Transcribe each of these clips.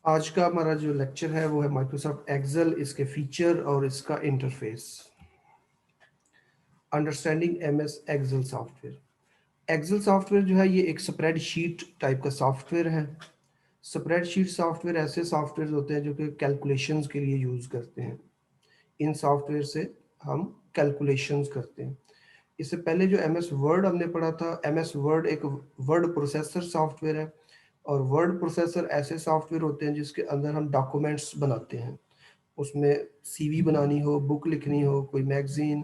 आज का हमारा जो लेक्चर है वो है माइक्रोसॉफ्ट एक्सेल, इसके फीचर और इसका interface. Understanding MS Excel software. Excel software जो है ये एक स्प्रेडशीट टाइप का सॉफ्टवेयर है। स्प्रेडशीट सॉफ्टवेयर ऐसे सॉफ्टवेयर होते हैं जो कि कैलकुलेशंस के लिए यूज़ करते हैं। इन सॉफ्टवेयर से हम कैलकुलेशंस करते हैं। इससे पहले जो एम एस वर्ड हमने पढ़ा था, एम एस वर्ड एक वर्ड प्रोसेसर सॉफ्टवेयर है। और वर्ड प्रोसेसर ऐसे सॉफ्टवेयर होते हैं जिसके अंदर हम डॉक्यूमेंट्स बनाते हैं। उसमें सीवी बनानी हो, बुक लिखनी हो, कोई मैगजीन,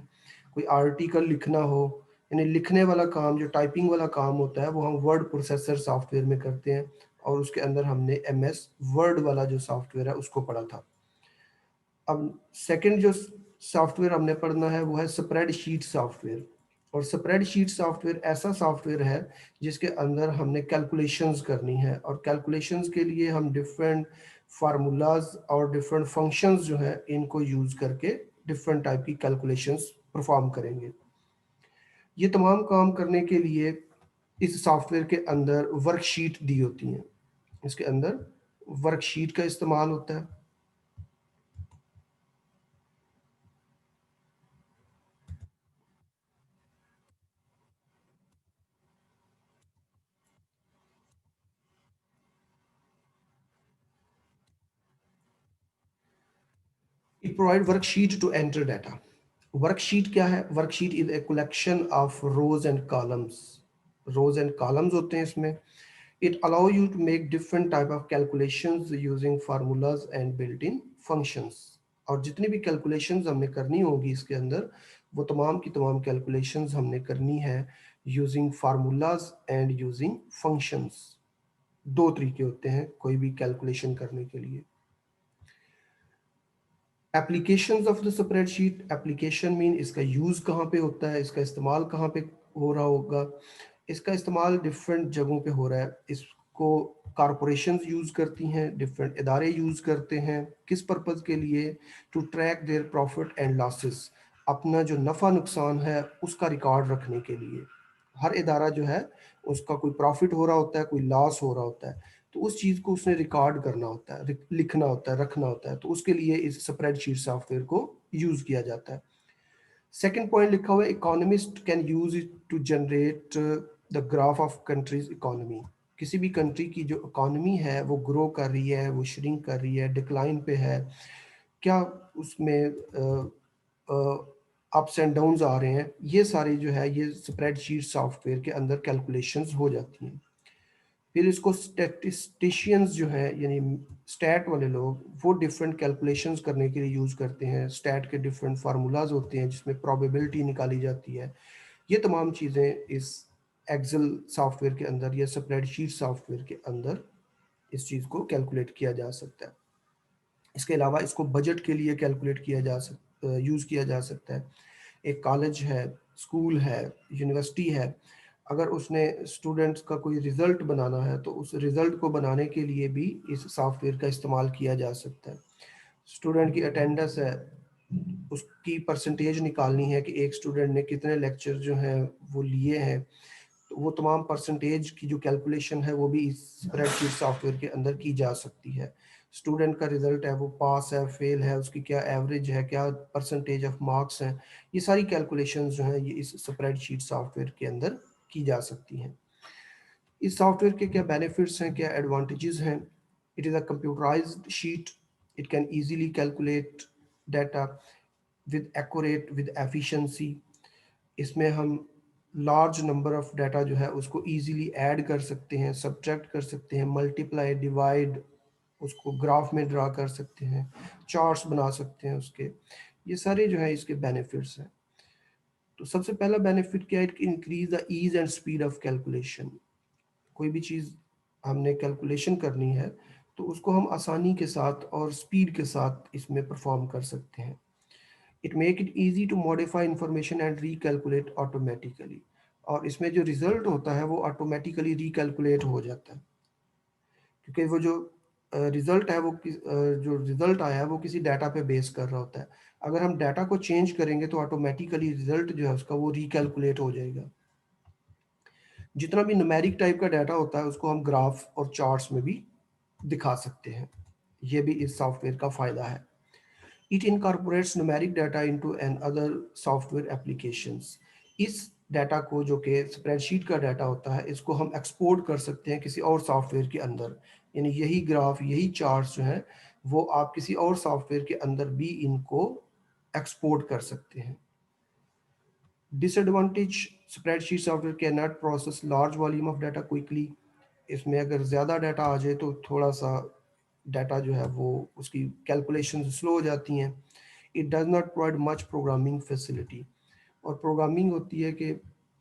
कोई आर्टिकल लिखना हो, यानी लिखने वाला काम, जो टाइपिंग वाला काम होता है वो हम वर्ड प्रोसेसर सॉफ्टवेयर में करते हैं। और उसके अंदर हमने एम एस वर्ड वाला जो सॉफ्टवेयर है उसको पढ़ा था। अब सेकंड जो सॉफ्टवेयर हमने पढ़ना है वो है स्प्रेडशीट सॉफ्टवेयर। और स्प्रेडशीट सॉफ्टवेयर ऐसा सॉफ्टवेयर है जिसके अंदर हमने कैलकुलेशंस करनी है, और कैलकुलेशंस के लिए हम डिफरेंट फार्मूलाज और डिफरेंट फंक्शंस जो हैं इनको यूज करके डिफरेंट टाइप की कैलकुलेशंस परफॉर्म करेंगे। ये तमाम काम करने के लिए इस सॉफ्टवेयर के अंदर वर्कशीट दी होती हैं। इसके अंदर वर्कशीट का इस्तेमाल होता है। It provide worksheet to enter data. Worksheet क्या है? Worksheet is a collection of rows and columns. Rows and columns होते हैं इसमें। It allow you to make different type of calculations using formulas and built in functions. और जितनी भी calculations हमने करनी होगी इसके अंदर, वो तमाम की तमाम कैलकुलेशंस हमने करनी है using formulas and using functions. दो तरीके होते हैं कोई भी कैलकुलेशन करने के लिए। Applications of the spreadsheet. Application mean इसका यूज़ कहाँ पे होता है, इसका इस्तेमाल कहाँ पे हो रहा होगा। इसका इस्तेमाल डिफरेंट जगहों पे हो रहा है। इसको कॉरपोरेशंस यूज़ करती हैं, डिफरेंट इदारे यूज़ करते हैं। किस पर्पज़ के लिए? To track their profit and losses. अपना जो नफ़ा नुकसान है उसका रिकॉर्ड रखने के लिए। हर इदारा जो है उसका कोई प्रॉफिट हो रहा होता है, कोई लॉस हो रहा होता है, तो उस चीज़ को उसने रिकॉर्ड करना होता है, लिखना होता है, रखना होता है। तो उसके लिए इस स्प्रेडशीट सॉफ्टवेयर को यूज़ किया जाता है। सेकंड पॉइंट लिखा हुआ है, economist can use it to generate the graph of countries economy. किसी भी कंट्री की जो इकोनॉमी है वो ग्रो कर रही है, वो श्रिंक कर रही है, डिक्लाइन पे है, क्या उसमें अप्स एंड डाउन्स आ रहे हैं, ये सारे जो है ये स्प्रेडशीट सॉफ्टवेयर के अंदर कैलकुलेशंस हो जाती हैं। फिर इसको स्टैटिस्टिशियंस जो है यानी स्टैट वाले लोग, वो डिफरेंट कैलकुलेशंस करने के लिए यूज़ करते हैं। स्टैट के डिफरेंट फार्मूलाज होते हैं जिसमें प्रोबेबिलिटी निकाली जाती है। ये तमाम चीज़ें इस एक्सेल सॉफ्टवेयर के अंदर या स्प्रेडशीट सॉफ्टवेयर के अंदर इस चीज़ को कैलकुलेट किया जा सकता है। इसके अलावा इसको बजट के लिए कैलकुलेट किया जा सकता, यूज़ किया जा सकता है। एक कॉलेज है, स्कूल है, यूनिवर्सिटी है, अगर उसने स्टूडेंट्स का कोई रिज़ल्ट बनाना है तो उस रिज़ल्ट को बनाने के लिए भी इस सॉफ्टवेयर का इस्तेमाल किया जा सकता है। स्टूडेंट की अटेंडेंस है, उसकी परसेंटेज निकालनी है कि एक स्टूडेंट ने कितने लेक्चर जो हैं वो लिए हैं, तो वो तमाम परसेंटेज की जो कैलकुलेशन है वो भी इस स्प्रेडशीट सॉफ्टवेयर के अंदर की जा सकती है। स्टूडेंट का रिजल्ट है, वो पास है, फेल है, उसकी क्या एवरेज है, क्या परसेंटेज ऑफ मार्क्स हैं, ये सारी कैलकुलेशंस जो हैं ये इस स्प्रेडशीट सॉफ्टवेयर के अंदर की जा सकती हैं। इस सॉफ्टवेयर के क्या बेनिफिट्स हैं, क्या एडवांटेजेस हैं? It is a computerised sheet. It can easily calculate data with accurate with efficiency. इसमें हम लार्ज नंबर ऑफ डाटा जो है उसको इजीली ऐड कर सकते हैं, सब्ट्रैक्ट कर सकते हैं, मल्टीप्लाई, डिवाइड, उसको ग्राफ में ड्रा कर सकते हैं, चार्ट्स बना सकते हैं उसके। ये सारे जो है इसके बेनिफिट्स हैं। तो सबसे पहला बेनिफिट क्या है? It increase the ease and speed of calculation. कोई भी चीज़ हमने कैलकुलेशन करनी है तो उसको हम आसानी के साथ और स्पीड के साथ इसमें परफॉर्म कर सकते हैं। It make it easy to modify information and recalculate automatically. और इसमें जो रिजल्ट होता है वो ऑटोमेटिकली रिकैलकुलेट हो जाता है, क्योंकि वो जो रिजल्ट है वो जो रिजल्ट आया है वो किसी डाटा पे बेस कर रहा होता है। अगर हम डाटा को चेंज करेंगे तो ऑटोमेटिकली रिजल्ट जो है उसका वो रिकैलकुलेट हो जाएगा। जितना भी न्यूमेरिक टाइप का डाटा होता है उसको हम ग्राफ और चार्ट्स में भी दिखा सकते हैं। ये भी इस सॉफ्टवेयर का फ़ायदा है। It incorporates numeric data into an other software applications. इस डाटा को, जो कि स्प्रेडशीट का डाटा होता है, इसको हम एक्सपोर्ट कर सकते हैं किसी और सॉफ्टवेयर के अंदर। यानी यही ग्राफ, यही चार्ट्स जो हैं, वो आप किसी और सॉफ्टवेयर के अंदर भी इनको एक्सपोर्ट कर सकते हैं। Disadvantage, spreadsheet software can not process large volume of data quickly. इसमें अगर ज़्यादा डाटा आ जाए तो थोड़ा सा डाटा जो है वो, उसकी कैलकुलेशन स्लो हो जाती हैं। It does not provide much programming facility. और प्रोग्रामिंग होती है कि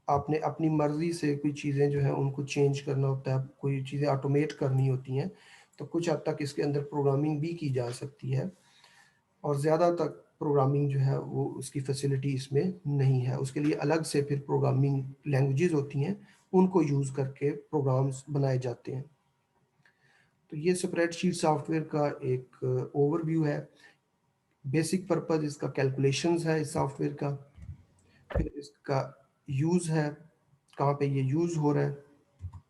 आपने अपनी मर्ज़ी से कोई चीज़ें जो हैं उनको चेंज करना होता है, कोई चीज़ें ऑटोमेट करनी होती हैं, तो कुछ हद तक इसके अंदर प्रोग्रामिंग भी की जा सकती है, और ज़्यादा तक प्रोग्रामिंग जो है वो, उसकी फैसिलिटी इसमें नहीं है। उसके लिए अलग से फिर प्रोग्रामिंग लैंग्वेजेस होती हैं, उनको यूज़ करके प्रोग्राम्स बनाए जाते हैं। तो ये स्प्रेडशीट सॉफ्टवेयर का एक ओवरव्यू है। बेसिक पर्पस इसका कैलकुलेशंस है इस सॉफ्टवेयर का, फिर इसका यूज़ है, कहाँ पे ये यूज़ हो रहा है,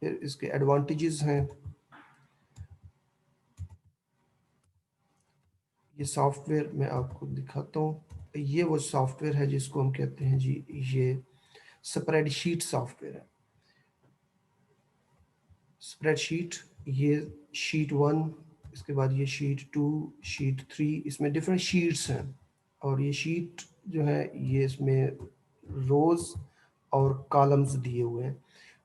फिर इसके एडवांटेजेस हैं। ये सॉफ्टवेयर मैं आपको दिखाता हूँ। ये वो सॉफ्टवेयर है जिसको हम कहते हैं जी, ये स्प्रेडशीट सॉफ्टवेयर है। स्प्रेडशीट, ये शीट 1, इसके बाद ये शीट 2, शीट 3, इसमें डिफरेंट शीट्स हैं। और ये शीट जो है, ये इसमें रोज़ और कॉलम्स दिए हुए हैं,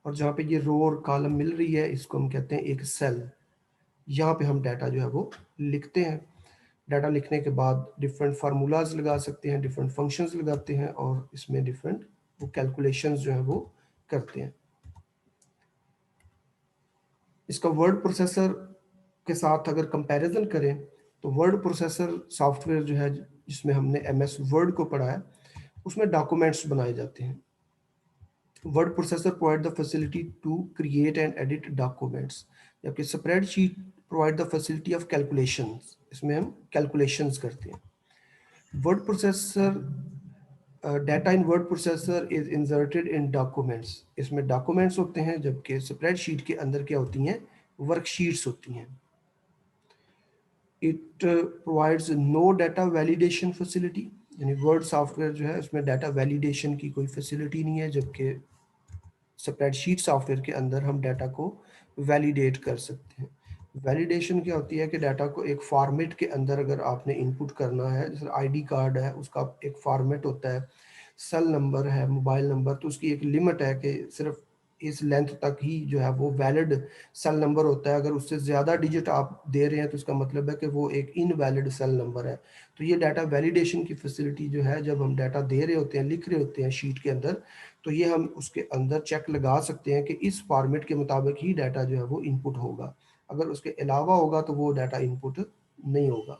और जहाँ पे ये रो और कॉलम मिल रही है, इसको हम कहते हैं एक सेल। यहाँ पे हम डाटा जो है वो लिखते हैं। डाटा लिखने के बाद डिफरेंट फार्मूलाज लगा सकते हैं, डिफरेंट फंक्शंस लगाते हैं, और इसमें डिफरेंट वो कैलकुलेशंस जो है वो करते हैं। इसका वर्ड प्रोसेसर के साथ अगर कंपैरिजन करें, तो वर्ड प्रोसेसर सॉफ्टवेयर जो है, जिसमें हमने एमएस वर्ड को पढ़ा है, उसमें डॉक्यूमेंट्स बनाए जाते हैं। Word processor provide the facility to create and edit documents, जबकि spreadsheet provide the facility of calculations. इसमें हम कैलकुलेशंस करते हैं। Word processor, data in word processor is inserted in documents. इसमें डॉक्यूमेंट्स होते हैं, जबकि स्प्रेडशीट के अंदर क्या होती हैं, वर्कशीट्स होती हैं। It provides no data validation facility, यानी वर्ड सॉफ्टवेयर जो है उसमें डाटा वैलिडेशन की कोई फैसिलिटी नहीं है, जबकि स्प्रेडशीट सॉफ्टवेयर के अंदर हम डाटा को वैलिडेट कर सकते हैं। वैलिडेशन क्या होती है कि डाटा को एक फॉर्मेट के अंदर अगर आपने इनपुट करना है, जैसे आईडी कार्ड है, उसका एक फॉर्मेट होता है, सेल नंबर है, मोबाइल नंबर, तो उसकी एक लिमिट है कि सिर्फ इस लेंथ तक ही जो है वो वैलिड सेल नंबर होता है। अगर उससे ज़्यादा डिजिट आप दे रहे हैं तो इसका मतलब है कि वो एक इनवैलिड सेल नंबर है। तो ये डाटा वैलिडेशन की फैसिलिटी जो है, जब हम डाटा दे रहे होते हैं, लिख रहे होते हैं शीट के अंदर, तो ये हम उसके अंदर चेक लगा सकते हैं कि इस फॉर्मेट के मुताबिक ही डाटा जो है वो इनपुट होगा। अगर उसके अलावा होगा तो वो डाटा इनपुट नहीं होगा।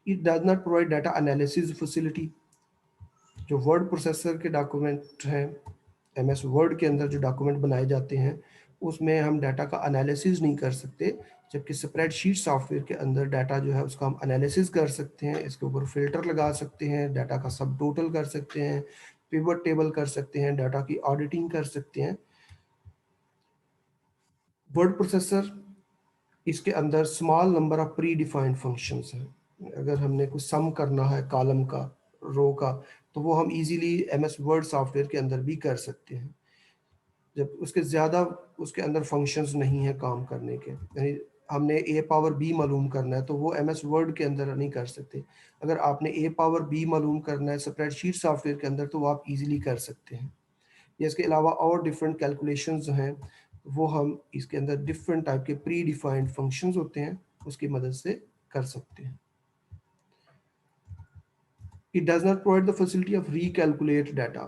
It does not provide data analysis facility. जो वर्ड प्रोसेसर के डॉक्यूमेंट हैं, एमएस वर्ड के अंदर जो डॉक्यूमेंट बनाए जाते हैं, उसमें हम डाटा का एनालिसिस नहीं कर सकते, जबकि स्प्रेडशीट सॉफ्टवेयर के अंदर डाटा जो है उसका हम एनालिसिस कर सकते हैं, इसके ऊपर फिल्टर लगा सकते हैं, डाटा का सब टोटल कर सकते हैं, पिवट टेबल कर सकते हैं, डाटा की ऑडिटिंग कर सकते हैं। वर्ड प्रोसेसर, इसके अंदर small number of pre defined functions हैं। अगर हमने कुछ सम करना है कॉलम का, रो का, तो वो हम इजीली एमएस वर्ड सॉफ्टवेयर के अंदर भी कर सकते हैं। जब उसके ज़्यादा उसके अंदर फंक्शंस नहीं है काम करने के, यानी हमने ए पावर बी मालूम करना है, तो वो एमएस वर्ड के अंदर नहीं कर सकते। अगर आपने ए पावर बी मालूम करना है स्प्रेडशीट सॉफ्टवेयर के अंदर, तो वो आप इजीली कर सकते हैं। या इसके अलावा और डिफरेंट कैलकुलेशंस जो हैं, वो हम इसके अंदर डिफरेंट टाइप के प्री डिफाइंड फंक्शंस होते हैं, उसकी मदद से कर सकते हैं। It does not provide the facility of recalculate data.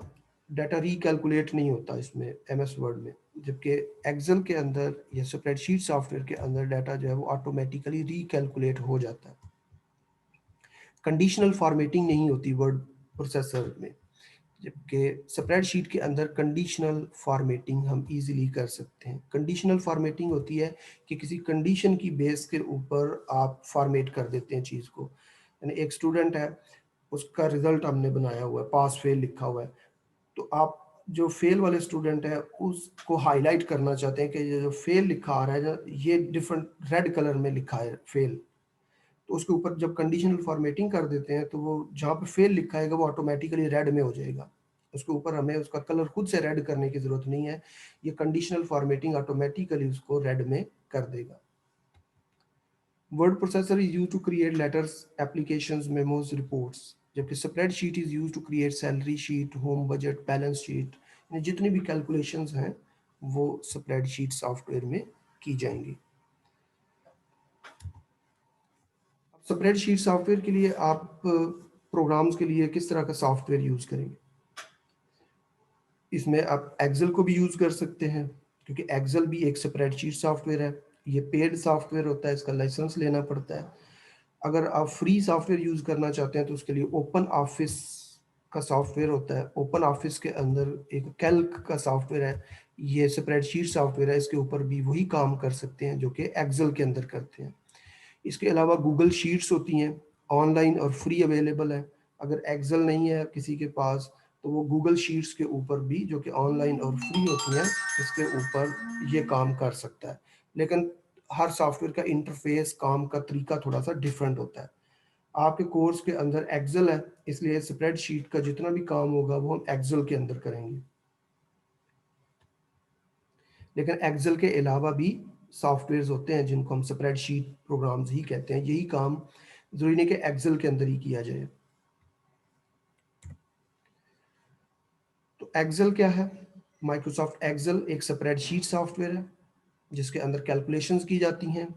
Data recalculate नहीं होता इसमें एमएस वर्ड में, जबकि एक्सेल के अंदर या स्प्रेडशीट सॉफ्टवेयर के अंदर डाटा जो है वो ऑटोमेटिकली रीकैलकुलेट हो जाता है। कंडीशनल फॉर्मेटिंग नहीं होती वर्ड प्रोसेसर में, जबकि स्प्रेडशीट के अंदर कंडीशनल फॉर्मेटिंग हम इजीली कर सकते हैं। कंडीशनल फॉर्मेटिंग होती है कि किसी कंडीशन की बेस के ऊपर आप फॉर्मेट कर देते हैं चीज़ को। यानी एक स्टूडेंट है, उसका रिजल्ट हमने बनाया हुआ है, पास फेल लिखा हुआ है, तो आप जो फेल वाले स्टूडेंट है उसको हाईलाइट करना चाहते हैं कि ये जो फेल लिखा आ रहा है, ये डिफरेंट रेड कलर में लिखा है फेल, तो उसके ऊपर जब कंडीशनल फॉर्मेटिंग कर देते हैं तो वो जहाँ पे फेल लिखा है वो ऑटोमेटिकली रेड में हो जाएगा। उसके ऊपर हमें उसका कलर खुद से रेड करने की जरूरत नहीं है, ये कंडीशनल फॉर्मेटिंग ऑटोमेटिकली उसको रेड में कर देगा। Word processor is use to create letters, applications, memos, reports, जबकि spreadsheet is use to create salary sheet, home budget, balance sheet, जितनी भी कैलकुलेशंस हैं वो स्प्रेडशीट सॉफ्टवेयर में की जाएंगी। स्प्रेडशीट सॉफ्टवेयर के लिए आप प्रोग्राम्स के लिए किस तरह का सॉफ्टवेयर यूज करेंगे? इसमें आप एक्सेल को भी यूज कर सकते हैं, क्योंकि एक्सेल भी एक स्प्रेडशीट सॉफ्टवेयर है। ये पेड सॉफ्टवेयर होता है, इसका लाइसेंस लेना पड़ता है। अगर आप फ्री सॉफ्टवेयर यूज करना चाहते हैं तो उसके लिए ओपन ऑफिस का सॉफ्टवेयर होता है। ओपन ऑफिस के अंदर एक कैल्क का सॉफ्टवेयर है, ये स्प्रेडशीट सॉफ्टवेयर है, इसके ऊपर भी वही काम कर सकते हैं जो कि एक्सेल के अंदर करते हैं। इसके अलावा गूगल शीट्स होती हैं, ऑनलाइन और फ्री अवेलेबल है। अगर एक्सेल नहीं है किसी के पास तो वो गूगल शीट्स के ऊपर भी, जो कि ऑनलाइन और फ्री होती हैं, इसके ऊपर ये काम कर सकता है। लेकिन हर सॉफ्टवेयर का इंटरफेस, काम का तरीका थोड़ा सा डिफरेंट होता है। आपके कोर्स के अंदर एक्सेल है, इसलिए स्प्रेडशीट का जितना भी काम होगा वो हम एक्सेल के अंदर करेंगे। लेकिन एक्सेल के अलावा भी सॉफ्टवेयर्स होते हैं जिनको हम स्प्रेडशीट प्रोग्राम्स ही कहते हैं। यही काम जरूरी नहीं कि एक्सेल के अंदर ही किया जाए। तो एक्सेल क्या है? माइक्रोसॉफ्ट एक्सेल एक स्प्रेडशीट सॉफ्टवेयर है जिसके अंदर कैलकुलेशंस की जाती हैं।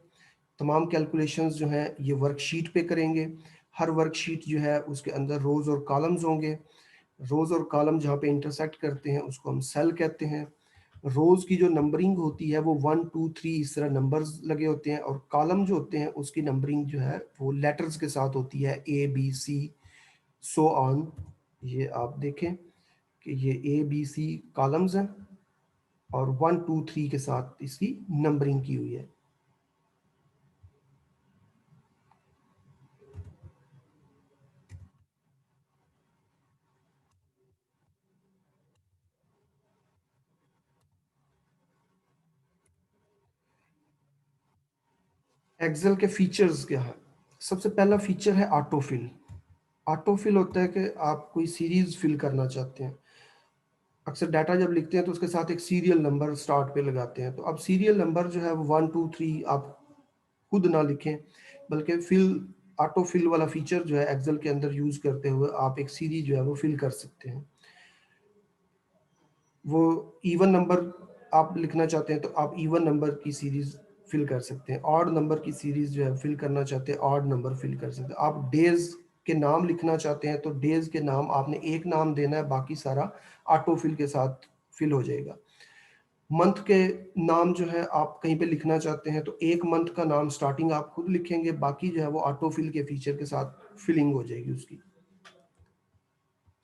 तमाम कैलकुलेशंस जो हैं ये वर्कशीट पे करेंगे। हर वर्कशीट जो है उसके अंदर रोज और कॉलम्स होंगे। रोज और कॉलम जहाँ पे इंटरसेक्ट करते हैं उसको हम सेल कहते हैं। रोज की जो नंबरिंग होती है वो 1 2 3 इस तरह नंबर्स लगे होते हैं, और कॉलम जो होते हैं उसकी नंबरिंग जो है वो लेटर्स के साथ होती है, A B C so on. ये आप देखें कि ये ए बी सी कॉलम्स हैं और 1 2 3 के साथ इसकी नंबरिंग की हुई है। एक्सेल के फीचर्स क्या है? सबसे पहला फीचर है ऑटोफिल। ऑटोफिल होता है कि आप कोई सीरीज फिल करना चाहते हैं। अक्सर डाटा जब लिखते हैं तो उसके साथ एक सीरियल नंबर स्टार्ट पे लगाते हैं, तो अब सीरियल नंबर जो है वो 1 2 3 आप खुद ना लिखें, बल्कि फिल ऑटो फिल वाला फीचर जो है एक्सेल के अंदर यूज करते हुए आप एक सीरीज जो है वो फिल कर सकते हैं। वो इवन नंबर आप लिखना चाहते हैं तो आप इवन नंबर की सीरीज फिल कर सकते हैं। ऑड नंबर की सीरीज जो है फिल करना चाहते हैं, ऑड नंबर फिल कर सकते हैं। आप डेज के नाम लिखना चाहते हैं तो डेज के नाम आपने एक नाम देना है, बाकी सारा ऑटो फिल के साथ फिल हो जाएगा। मंथ के नाम जो है आप कहीं पे लिखना चाहते हैं तो एक मंथ का नाम स्टार्टिंग आप खुद लिखेंगे, बाकी जो है वो ऑटो फिल के फीचर के साथ फिलिंग हो जाएगी उसकी।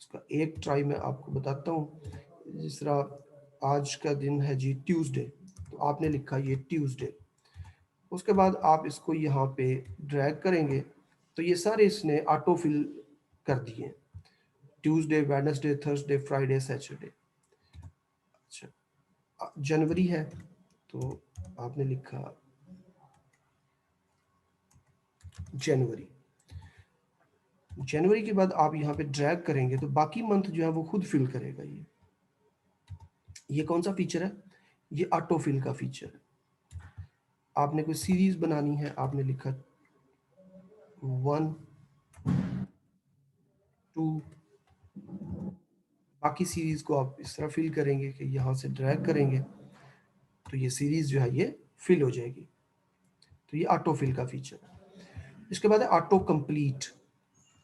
इसका एक ट्राई मैं आपको बताता हूँ। जिस तरह आज का दिन है जी ट्यूसडे, तो आपने लिखा ये ट्यूसडे। उसके बाद आप इसको यहाँ पे ड्रैग करेंगे तो ये सारे इसने ऑटो फिल कर दिए, Tuesday, Wednesday, Thursday, Friday, Saturday. अच्छा, जनवरी है तो आपने लिखा जनवरी। जनवरी के बाद आप यहाँ पे ड्रैग करेंगे तो बाकी मंथ जो है वो खुद फिल करेगा। ये कौन सा फीचर है? ये ऑटो फिल का फीचर है। आपने कोई सीरीज बनानी है, आपने लिखा 1 2, बाकी सीरीज को आप इस तरह फिल करेंगे कि यहाँ से ड्रैग करेंगे तो ये सीरीज जो है ये फिल हो जाएगी। तो ये ऑटो फिल का फीचर है। इसके बाद है ऑटो कंप्लीट।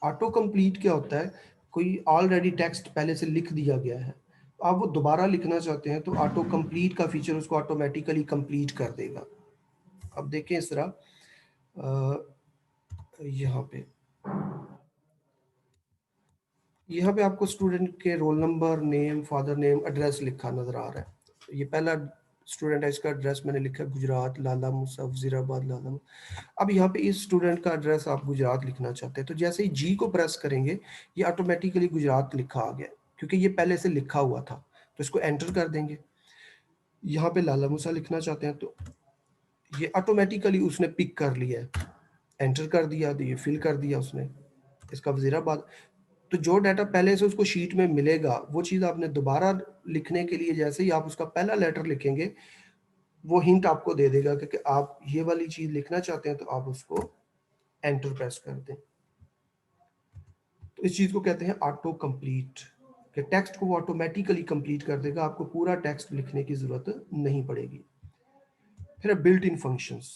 ऑटो कंप्लीट क्या होता है? कोई ऑलरेडी टेक्स्ट पहले से लिख दिया गया है, तो आप वो दोबारा लिखना चाहते हैं तो ऑटो कंप्लीट का फीचर उसको ऑटोमेटिकली कंप्लीट कर देगा। अब देखें इस तरह यहाँ पे आपको स्टूडेंट के roll number, name, father name, address लिखा नजर आ रहा है। ये पहला स्टूडेंट है, इसका एड्रेस मैंने लिखा गुजरात, लाला मूसा, वजीराबाद, लाला। अब यहाँ पे इस स्टूडेंट का एड्रेस आप गुजरात लिखना चाहते हैं तो जैसे ही जी को प्रेस करेंगे ये ऑटोमेटिकली गुजरात लिखा आ गया, क्योंकि ये पहले से लिखा हुआ था। तो इसको एंटर कर देंगे। यहाँ पे लाला मूसा लिखना चाहते हैं तो ये ऑटोमेटिकली उसने पिक कर लिया है। एंटर कर दिया तो ये फिल कर दिया उसने, इसका वजीराबाद। तो जो डाटा पहले से उसको शीट में मिलेगा वो चीज़ आपने दोबारा लिखने के लिए जैसे ही आप उसका पहला लेटर लिखेंगे वो हिंट आपको दे देगा कि आप ये वाली चीज़ लिखना चाहते हैं तो आप उसको एंटर प्रेस कर दें। तो इस चीज़ को कहते हैं ऑटो कंप्लीट, कि टेक्स्ट को वो ऑटोमेटिकली कंप्लीट कर देगा, आपको पूरा टेक्स्ट लिखने की ज़रूरत नहीं पड़ेगी। फिर बिल्ट इन फंक्शंस,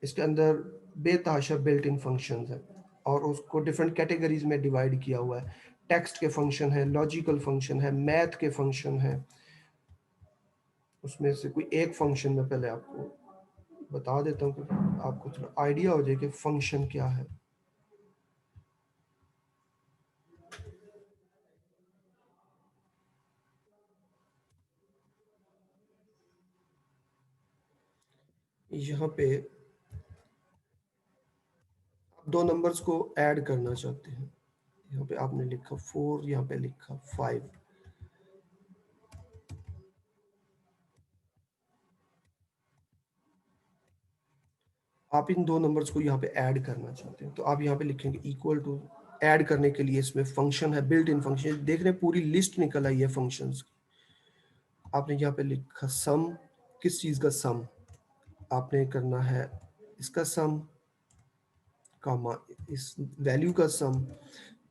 इसके अंदर बेतहाशा बिल्ट इन फंक्शंस है और उसको डिफरेंट कैटेगरीज में डिवाइड किया हुआ है। टेक्स्ट के फंक्शन है, लॉजिकल फंक्शन है, मैथ के फंक्शन है। उसमें से कोई एक फंक्शन में पहले आपको बता देता हूँ कि आपको थोड़ा आइडिया हो जाए कि फंक्शन क्या है। यहाँ पे आप दो नंबर्स को ऐड करना चाहते हैं, यहाँ पे आपने लिखा 4, यहाँ पे लिखा 5। आप इन दो नंबर्स को यहाँ पे ऐड करना चाहते हैं तो आप यहाँ पे लिखेंगे इक्वल टू। ऐड करने के लिए इसमें फंक्शन है, बिल्ट इन फंक्शन, देख रहे हैं पूरी लिस्ट निकल आई है फंक्शंस की। आपने यहाँ पे लिखा सम, किस चीज़ का सम, आपने करना है इसका सम, कामा इस वैल्यू का सम,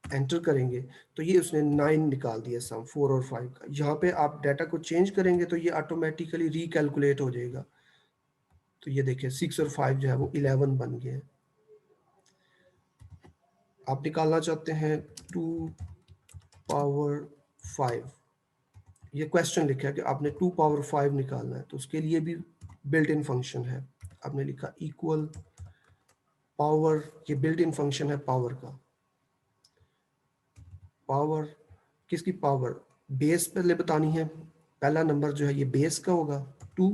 एंटर करेंगे तो ये उसने 9 निकाल दिया सम 4 और 5 का। यहाँ पे आप डाटा को चेंज करेंगे तो ये ऑटोमेटिकली रिकैलकुलेट हो जाएगा। तो ये देखिए 6 और 5 जो है वो 11 बन गए हैं। आप निकालना चाहते हैं 2 पावर 5, ये क्वेश्चन लिखा है कि आपने 2 पावर 5 निकालना है तो उसके लिए भी बिल्ट इन फंक्शन है। आपने लिखा इक्वल पावर, ये बिल्ट इन फंक्शन है पावर का। पावर किसकी पावर, बेस पहले बतानी है। पहला नंबर जो है ये बेस का होगा 2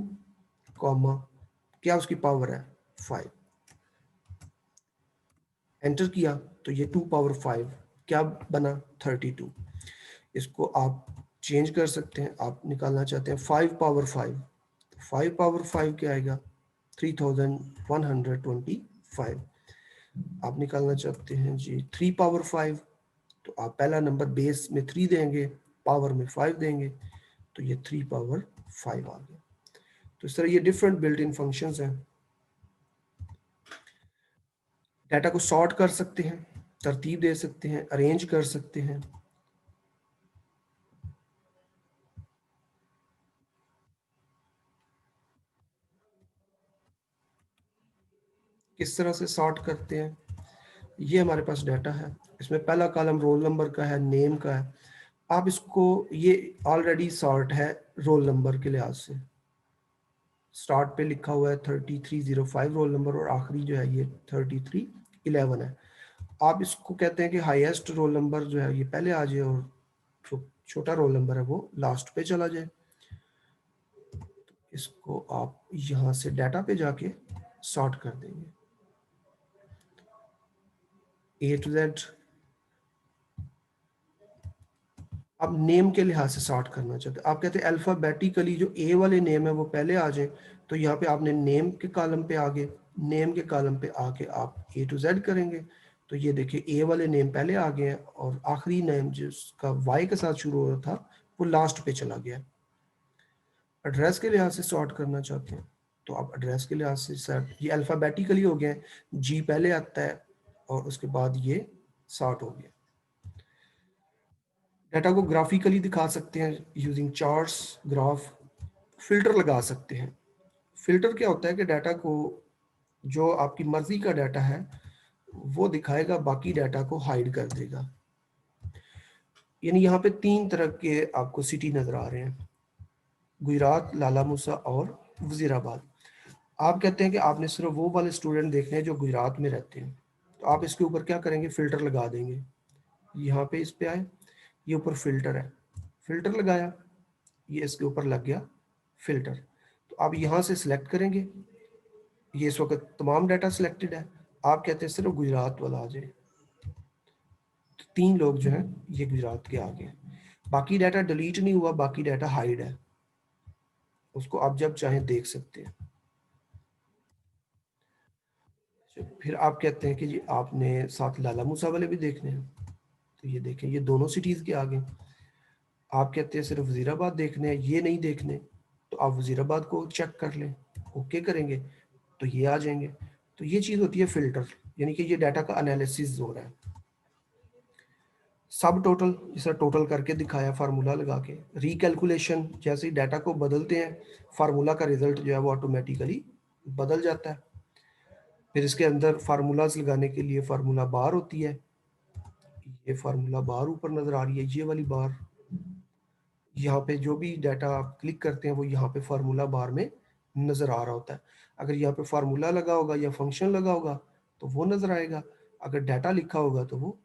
कॉमा क्या उसकी पावर है 5। एंटर किया तो ये 2 पावर 5 क्या बना 32। इसको आप चेंज कर सकते हैं, आप निकालना चाहते हैं 5 पावर 5, 5 पावर 5 क्या आएगा 3125। आप निकालना चाहते हैं जी 3 पावर 5, तो आप पहला नंबर बेस में 3 देंगे, पावर में 5 देंगे, तो ये 3 पावर 5 आ गया। तो इस तरह ये डिफरेंट बिल्ट इन फंक्शंस हैं। डाटा को सॉर्ट कर सकते हैं, तरतीब दे सकते हैं, अरेंज कर सकते हैं। किस तरह से सॉर्ट करते हैं, ये हमारे पास डाटा है, इसमें पहला कॉलम रोल नंबर का है, नेम का है। आप इसको, ये ऑलरेडी सॉर्ट है रोल नंबर के लिहाज से, स्टार्ट पे लिखा हुआ है 3305 रोल नंबर और आखिरी जो है ये 3311 है। आप इसको कहते हैं कि हाईएस्ट रोल नंबर जो है ये पहले आ जाए और जो छोटा रोल नंबर है वो लास्ट पे चला जाए। इसको आप यहाँ से डाटा पे जाके सॉर्ट कर देंगे A to Z। आप नेम के लिहाज से सॉर्ट करना चाहते हैं, आप कहते हैं अल्फाबेटिकली जो ए वाले नेम है वो पहले आ जाए, तो यहाँ पे आपने नेम के कॉलम पे आगे, नेम के कॉलम पे आके आप A to Z करेंगे। तो ये देखिए ए वाले नेम पहले आ गए हैं और आखिरी नेम जिसका वाई के साथ शुरू हो रहा था वो लास्ट पे चला गया। एड्रेस के लिहाज से सॉर्ट करना चाहते हैं तो आप एड्रेस के लिहाज से सर ये अल्फाबेटिकली हो गया, जी पहले आता है और उसके बाद ये सॉर्ट हो गया। डाटा को ग्राफिकली दिखा सकते हैं यूजिंग चार्ट्स, ग्राफ। फिल्टर लगा सकते हैं। फिल्टर क्या होता है कि डाटा को, जो आपकी मर्जी का डाटा है वो दिखाएगा, बाकी डाटा को हाइड कर देगा। यानी यहाँ पे 3 तरह के आपको सिटी नजर आ रहे हैं, गुजरात, लाला मूसा और वजीराबाद। आप कहते हैं कि आपने सिर्फ वो वाले स्टूडेंट देखने हैं जो गुजरात में रहते हैं, तो आप इसके ऊपर क्या करेंगे, फिल्टर लगा देंगे। यहाँ पे इस पे आए, ये ऊपर फिल्टर है, फिल्टर लगाया, ये इसके ऊपर लग गया फिल्टर। तो आप यहाँ से सिलेक्ट करेंगे, ये इस वक्त तमाम डाटा सिलेक्टेड है, आप कहते हैं सिर्फ गुजरात वाला आ जाए, तो 3 लोग जो हैं ये गुजरात के आ गए। बाकी डाटा डिलीट नहीं हुआ, बाकी डाटा हाइड है, उसको आप जब चाहें देख सकते हैं। फिर आप कहते हैं कि जी आपने साथ लाला मूसा वाले भी देखने हैं, तो ये देखें ये दोनों सिटीज़ के आगे। आप कहते हैं सिर्फ वजीराबाद देखने हैं, ये नहीं देखने, तो आप वजीराबाद को चेक कर लें, ओके करेंगे तो ये आ जाएंगे। तो ये चीज़ होती है फिल्टर, यानी कि ये डाटा का एनालिसिस हो रहा है। सब टोटल, जिसे टोटल करके दिखाया फार्मूला लगा के। रिकैलकुलेशन, जैसे ही डाटा को बदलते हैं फार्मूला का रिजल्ट जो है वो ऑटोमेटिकली बदल जाता है। फिर इसके अंदर फार्मूलाज लगाने के लिए फार्मूला बार होती है, ये फार्मूला बार ऊपर नजर आ रही है, ये वाली बार। यहाँ पे जो भी डाटा आप क्लिक करते हैं वो यहाँ पे फार्मूला बार में नजर आ रहा होता है। अगर यहाँ पे फार्मूला लगा होगा या फंक्शन लगा होगा तो वो नजर आएगा। अगर डाटा लिखा होगा तो वो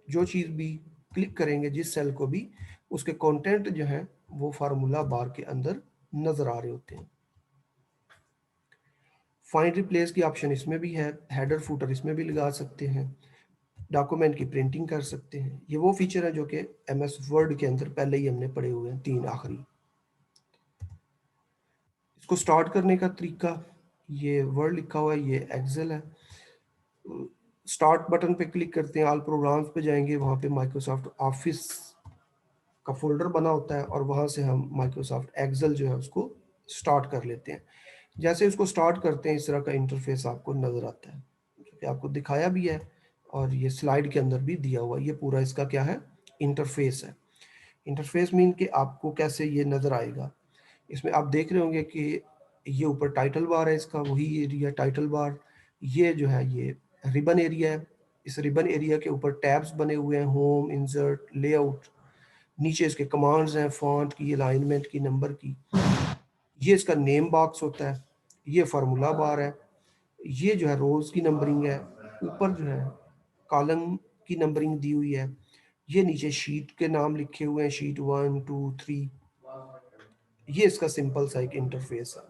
जो चीज़ भी क्लिक करेंगे जिस सेल को भी, उसके कंटेंट जो है वो फार्मूला बार के अंदर नजर आ रहे होते हैं। फाइंड रिप्लेस की ऑप्शन इसमें भी है, हेडर फुटर इसमें भी लगा सकते हैं, डॉक्यूमेंट की प्रिंटिंग कर सकते हैं। ये वो फीचर है जो कि MS वर्ड के अंदर पहले ही हमने पढ़े हुए हैं, 3 आखिरी। इसको स्टार्ट करने का तरीका, ये वर्ड लिखा हुआ है, ये एक्सेल है। स्टार्ट बटन पे क्लिक करते हैं, ऑल प्रोग्राम्स पे जाएंगे, वहाँ पे माइक्रोसॉफ्ट ऑफिस का फोल्डर बना होता है और वहाँ से हम माइक्रोसॉफ्ट एक्सेल जो है उसको स्टार्ट कर लेते हैं। जैसे उसको स्टार्ट करते हैं इस तरह का इंटरफेस आपको नज़र आता है, क्योंकि आपको दिखाया भी है और ये स्लाइड के अंदर भी दिया हुआ है। ये पूरा इसका क्या है, इंटरफेस है। इंटरफेस मीन कि आपको कैसे ये नज़र आएगा। इसमें आप देख रहे होंगे कि ये ऊपर टाइटल बार है, इसका वही एरिया टाइटल बार। ये जो है ये रिबन एरिया है। इस रिबन एरिया के ऊपर टैब्स बने हुए हैं, होम, इंसर्ट, लेआउट। नीचे इसके कमांड्स हैं, फॉन्ट की, अलाइनमेंट की, नंबर की। ये इसका नेम बॉक्स होता है। ये फार्मूला बार है। ये जो है रोज की नंबरिंग है। ऊपर जो है कॉलम की नंबरिंग दी हुई है। ये नीचे शीट के नाम लिखे हुए हैं, शीट 1 2 3। ये इसका सिंपल सा एक इंटरफेस है।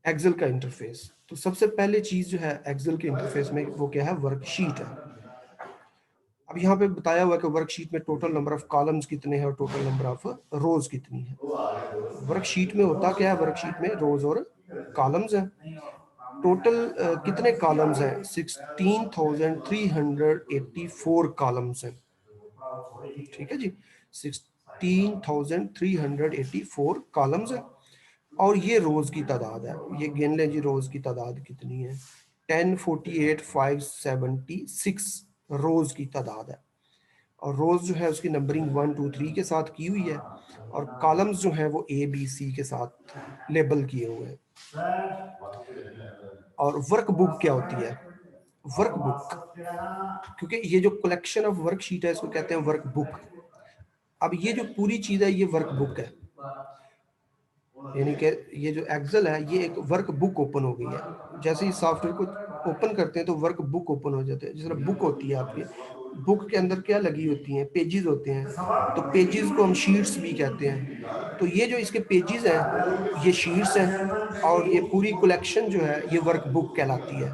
एक्सेल का इंटरफेस, तो सबसे पहले चीज जो है एक्सेल के इंटरफेस में वो क्या है, वर्कशीट है। अब यहाँ पे बताया हुआ है कि वर्कशीट में टोटल नंबर ऑफ कॉलम्स कितने हैं और टोटल नंबर ऑफ रोज कितनी है। वर्कशीट में होता क्या है, वर्कशीट में रोज और कॉलम्स हैं। टोटल कितने कॉलम्स हैं, 16,384 कॉलम्स हैं। ठीक है जी, 16,384 कॉलम्स हैं। और ये रोज की तादाद है, ये गिन लें जी रोज की तादाद कितनी है, 1048,576 रोज की तादाद है। और रोज जो है उसकी नंबरिंग 1 2 3 के साथ की हुई है और कॉलम्स जो है वो ABC के साथ लेबल किए हुए हैं। और वर्क बुक क्या होती है, वर्क बुक, क्योंकि ये जो कलेक्शन ऑफ वर्कशीट है इसको कहते हैं वर्क बुक। अब ये जो पूरी चीज है ये वर्क बुक है, यानी कि ये जो एक्सेल है ये एक वर्क बुक ओपन हो गई है। जैसे ही सॉफ्टवेयर को ओपन करते हैं तो वर्क बुक ओपन हो जाते हैं। जिस तरह बुक होती है आपकी, बुक के अंदर क्या लगी होती हैं, पेजेस होते हैं, तो पेजेस को हम शीट्स भी कहते हैं। तो ये जो इसके पेजेस हैं ये शीट्स हैं और ये पूरी कलेक्शन जो है ये वर्क बुक कहलाती है।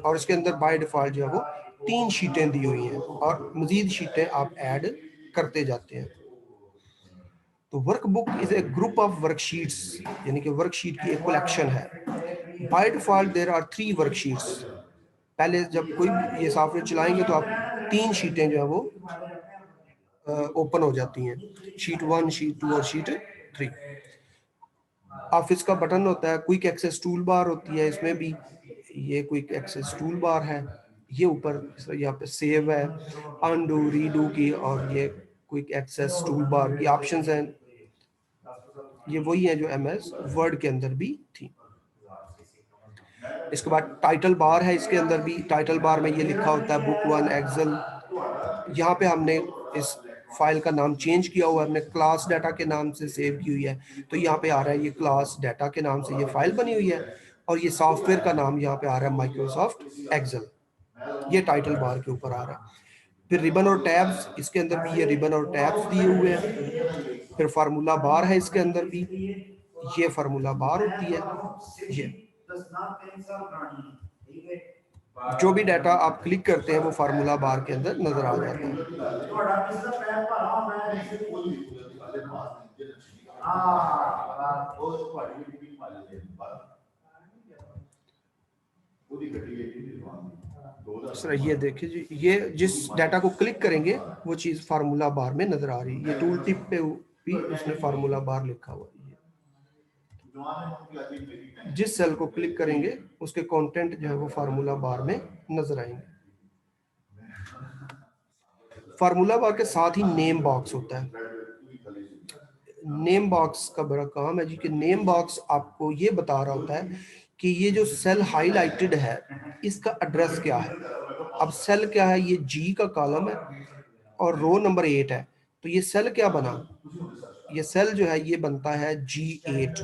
और इसके अंदर बाय डिफॉल्ट जो है वो 3 शीटें दी हुई हैं और मजीद शीटें आप ऐड करते जाते हैं। तो workbook is a group of worksheets, यानी कि वर्कशीट की एक कलेक्शन है। By default there are 3 worksheets. पहले जब कोई भी ये सॉफ्टवेयर चलाएंगे तो आप 3 शीटें जो है वो ओपन हो जाती हैं, शीट 1, शीट 2 और शीट 3। ऑफिस का बटन होता है, क्विक एक्सेस टूल बार होती है इसमें भी, ये क्विक एक्सेस टूल बार है। ये ऊपर यहाँ पे सेव है, अनडू, रीडू की, और ये क्विक एक्सेस टूल बार की ऑप्शंस हैं। ये वही है जो MS वर्ड के अंदर भी थी। इसके बाद टाइटल बार है, इसके अंदर भी टाइटल बार में ये लिखा होता है बुक 1 एक्सेल। यहाँ पे हमने इस फाइल का नाम चेंज किया हुआ है, हमने क्लास डाटा के नाम से सेव की हुई है, तो यहाँ पे आ रहा है ये क्लास डाटा के नाम से ये फाइल बनी हुई है। और ये सॉफ्टवेयर का नाम यहाँ पे आ रहा है माइक्रोसॉफ्ट एक्सेल, ये टाइटल बार के ऊपर आ रहा है। फिर रिबन और टैब्स, इसके अंदर भी ये रिबन और टैब्स दिए हुए हैं। फिर फार्मूला बार है इसके अंदर भी, ये फार्मूला बार होती है। ये जो भी डाटा आप क्लिक करते हैं वो फार्मूला बार के अंदर नजर आ जाता है। सर ये देखिए जी, ये जिस डाटा को क्लिक करेंगे वो चीज फार्मूला बार में नजर आ रही है। ये टूल टिप पे भी उसने फार्मूला बार लिखा हुआ है। जिस सेल को क्लिक करेंगे उसके कंटेंट जो है वो फार्मूला बार में नजर आएंगे। फार्मूला बार के साथ ही नेम बॉक्स होता है। नेम बॉक्स का बड़ा काम है जी कि नेम बॉक्स आपको ये बता रहा होता है कि ये जो सेल हाईलाइटेड है इसका एड्रेस क्या है। अब सेल क्या है, ये जी का कॉलम है और रो नंबर 8 है, तो ये सेल क्या बना, ये सेल जो है ये बनता है G8,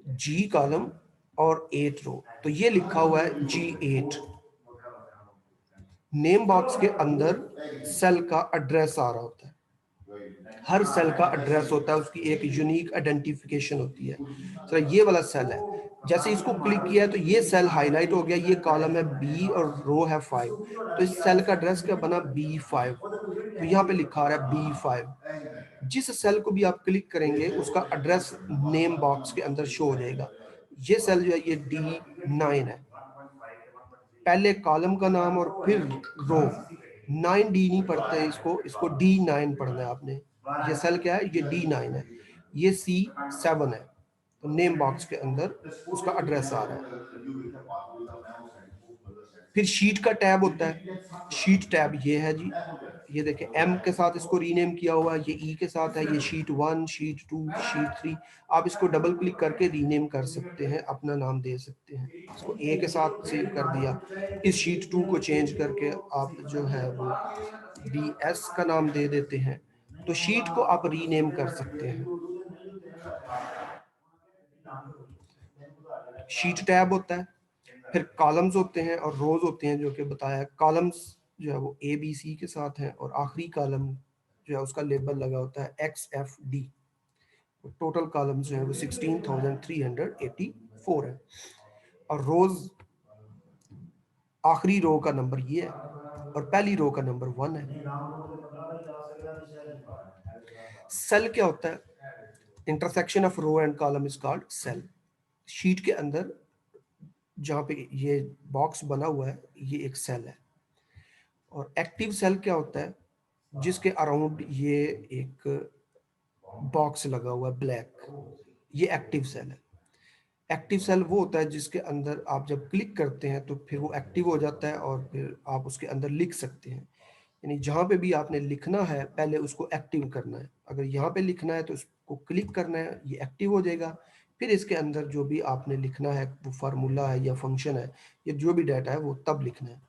जी कॉलम और 8 रो, तो ये लिखा हुआ है G8। नेम बॉक्स के अंदर सेल का एड्रेस आ रहा होता है। हर सेल का एड्रेस होता है, उसकी एक यूनिक आइडेंटिफिकेशन होती है। तो ये वाला सेल है, जैसे इसको क्लिक किया है तो ये सेल हाईलाइट हो गया, ये कॉलम है बी और रो है 5, तो इस सेल का एड्रेस क्या बना B5, तो यहाँ पे लिखा आ रहा है B5। जिस सेल को भी आप क्लिक करेंगे उसका एड्रेस नेम बॉक्स के अंदर शो हो जाएगा। ये सेल जो है ये D9 है, पहले कॉलम का नाम और फिर रो। 9D नहीं पढ़ते इसको, इसको D9 पढ़ना है आपने। ये सेल क्या है, ये D9 है, ये C7 है, तो नेम बॉक्स के अंदर उसका एड्रेस आ रहा है। फिर शीट का टैब होता है, शीट टैब ये है जी, ये देखें M के साथ इसको रीनेम किया हुआ है, ये E के साथ है, ये शीट 1, शीट 2, शीट 3। आप इसको डबल क्लिक करके रीनेम कर सकते हैं, अपना नाम दे सकते हैं। इसको A के साथ सेव कर दिया, इस शीट 2 को चेंज करके आप जो है वो BS का नाम दे देते हैं, तो शीट को आप रीनेम कर सकते हैं। शीट टैब होता है, फिर कॉलम्स होते हैं और रोज होते हैं, जो कि बताया कॉलम्स जो है वो ABC के साथ हैं और आखिरी कॉलम जो है उसका लेबल लगा होता है XFD। टोटल कॉलम्स जो है वो 16,384 है और रोज आखिरी रो का नंबर ये है और पहली रो का नंबर 1 है। सेल क्या होता है, intersection of row and column is called cell. Sheet के अंदर जहाँ पे ये बॉक्स बना हुआ है ये एक सेल है। और एक्टिव सेल क्या होता है, जिसके अराउंड ये एक बॉक्स लगा हुआ है ब्लैक, ये एक्टिव सेल है। एक्टिव सेल वो होता है जिसके अंदर आप जब क्लिक करते हैं तो फिर वो एक्टिव हो जाता है और फिर आप उसके अंदर लिख सकते हैं। यानी जहाँ पे भी आपने लिखना है पहले उसको एक्टिव करना है। अगर यहाँ पे लिखना है तो उसको क्लिक करना है, ये एक्टिव हो जाएगा। फिर इसके अंदर जो भी आपने लिखना है, वो फार्मूला है या फंक्शन है या जो भी डाटा है, वो तब लिखना है।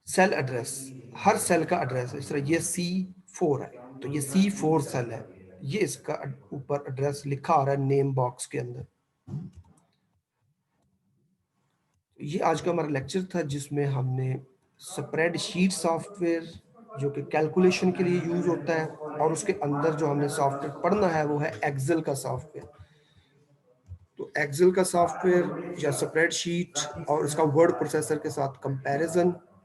सेल एड्रेस, हर सेल का एड्रेस है। इस तरह ये C4 है तो ये C4 सेल है, ये इसका ऊपर एड्रेस लिखा आ रहा है नेम बॉक्स के अंदर। ये आज का हमारा लेक्चर था जिसमें हमने स्प्रेडशीट सॉफ्टवेयर जो कि कैलकुलेशन के लिए यूज होता है और उसके अंदर जो हमने सॉफ्टवेयर पढ़ना है वो है एक्सेल का सॉफ्टवेयर। तो एक्सेल का सॉफ्टवेयर या स्प्रेडशीट और उसका वर्ड प्रोसेसर के साथ कंपैरिजन